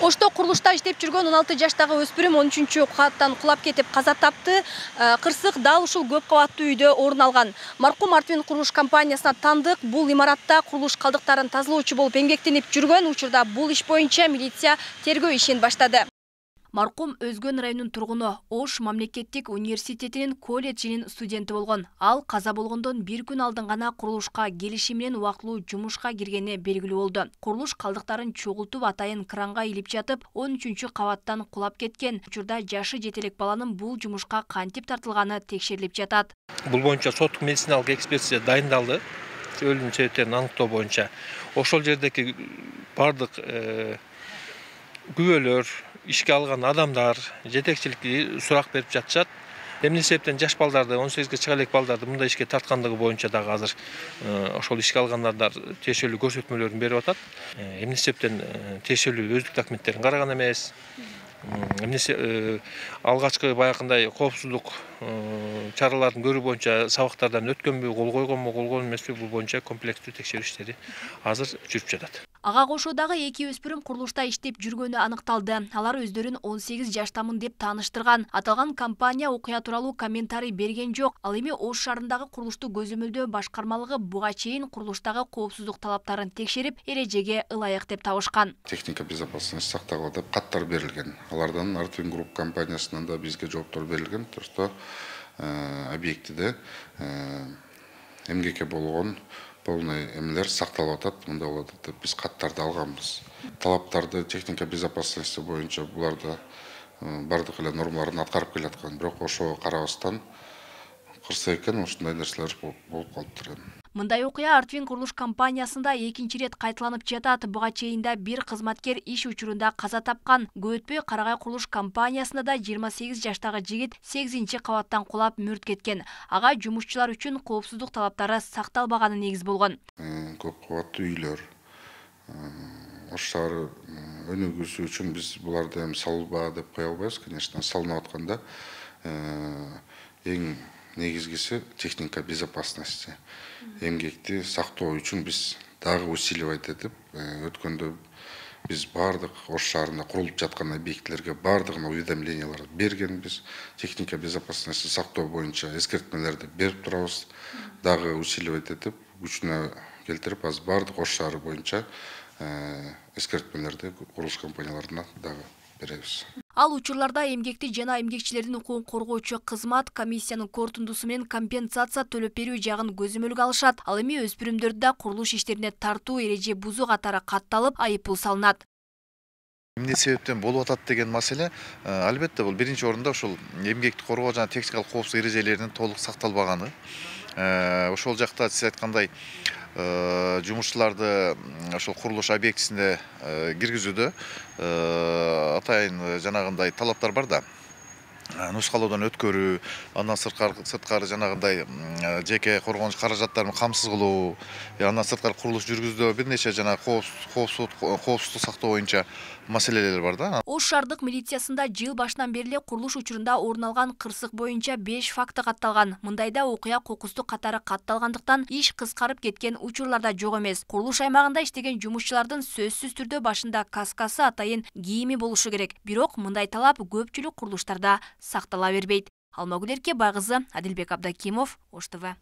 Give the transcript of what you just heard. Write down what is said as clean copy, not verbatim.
Ошто курулушта иштеп жүргөн 16 жаштагы өспүрүм 13 кабаттан кулап кетип каза тапты. Кырсык дал ушул көп кабаттуу үйдө орун алган. Маркум Артвин курулуш компаниясына тандык. Бул имаратта курулуш калдыктарын тазалоочу болуп эмгектенип жүргөн учурда бул иш боюнча милиция тергөө ишин баштады. Маркум Өзгөн районунун тургуну, Ош мамлекеттик университетинин колледжинин студенти болгон. Ал каза болгондон бир күн алдын гана курулушка келиши менен убактылуу жумушка киргени белгилүү болду. Курулуш калдыктарын чогултуп атайын кранга илип жатып, 13 кабаттан кулап кеткен. Учурда жашы жете элек баланын бул жумушка кантип тартылганы текшерилип жатат. Бул боюнча соттук медициналык экспертиза дайындалды. Өлүм себептерин аныктоо боюнча ошол жердеги бардык күбөлөр, ишке алган адамдар жетекчиликке сурак берип жатышат. Эмне себептен жаш балдарды, 18ге чыга элек балдарды мындай ишке тарткандыгы боюнча дагы азыр ошол ишке алгандар тиешелүү көрсөтмөлөрүн берип атат. Эмне себептен тиешелүү өздүк документтерин караган эмес. Алгачкы баягындай коопсуздук чараларын көрүү боюнча сабактардан өткөнбү, кол койгонбу, кол койгон эмеспи, бул боюнча комплекстүү текшерүү иштери азыр жүрүп жатат. Ага кошодагы 2 өспүрүм курулушта иштеп жүргөнү аныкталды. Алар өздөрүн 18 жаштамын деп тааныштырган. Аталган компания окуя тууралуу комментарий берген жок. Ал эми Ош шаарындагы курулушту көзөмөлдөө башкармалыгы буга чейин курулуштагы коопсуздук талаптарын текшерип, эрежеге ылайык деп табышкан. Техника безопасности сакталгыла деп каттар берилген. Алардан Артвин Групп компаниясынан да бизге жооптор берилген. Просто объектиде эмгекке болгон полный эмелер сакталып атат, мындай болот деп биз каттарды алганбыз. Талаптарды техника безопасности боюнча буларда бардык эле нормаларын аткарып келаткан, бирок ошого карабастан кырсык экен ушундай нерселер болуп калыптыр. Мындай окуя Артвин курулуш компаниясында экинчи рет кайталанып жатат. Буга чейин да бир кызматкер иш учурунда каза тапкан. Көп өтпөй Карагай курулуш компаниясында да 28 жаштагы жигит 8 кабаттан кулап мүрт кеткен. Ага жумушчулар үчүн коопсуздук талаптары сакталбаганы негиз болгон. Көп кабаттуу үйлөр, Ош шаары өнүгүүсү үчүн биз буларды эми салбаа деп кое албайбыз, конечно, салынып атканда эң негизгиси техника безопасности. Эмгекти сактоо үчүн биз дагы усиливать этип, өткөндө биз бардык Ош шаарында курулуп жаткан объектилерге бардыгына уведомлениялар бергенбиз. Техника безопасности сактоо боюнча эскертмелерди берип турабыз. Дагы усиливать этип, күчүнө келтирип, азыр бардык Ош шаары боюнча эскертмелерди курулуш компанияларына дагы беребиз. Ал учурларда эмгекти жана эмгекчилердин укугун коргоочу кызмат комиссиянын корутундусу менен компенсация төлөп берүү жагын көзөмөлгө алышат. Ал эми өспүрүмдөрдү да курулуш иштерине тартуу эреже бузуу катары катталып, айыппул салынат. Эмне себептен болуп атат деген маселе, албетте бул биринчи орунда ушул эмгекти коргоо жана техникалык коопсуздук эрежелеринин толук сакталбаганы. Ошол жакта сиз айткандай жумушчуларды ошол курулуш объектисинде киргизүүдө атайын жанагындай талаптар бар да. Нускалоодон өткөрүү, андан сырткары жанагындай жеке коргонуч каражаттарын камсыз кылуу, андан сырткары курулуш жүргүзүүдө бир нече жана коопсуздук сактоо боюнча маселелер бар да. Ош шаардык милициясында жыл башынан бери курулуш учурунда орун алган кырсык боюнча 5 факты катталган. Мындайда окуя кокустук катары катталгандыктан иш кыскарып кеткен учурларда жок эмес. Курулуш аймагында иштеген жумушчулардын сөзсүз түрдө башында каскасы, атайын кийими болушу керек. Бирок мындай талап көпчүлүк курулуштарда сактала бербейт. Алмагүл Эрке Байгызы, Адилбек Абдакимов, Ош ТВ.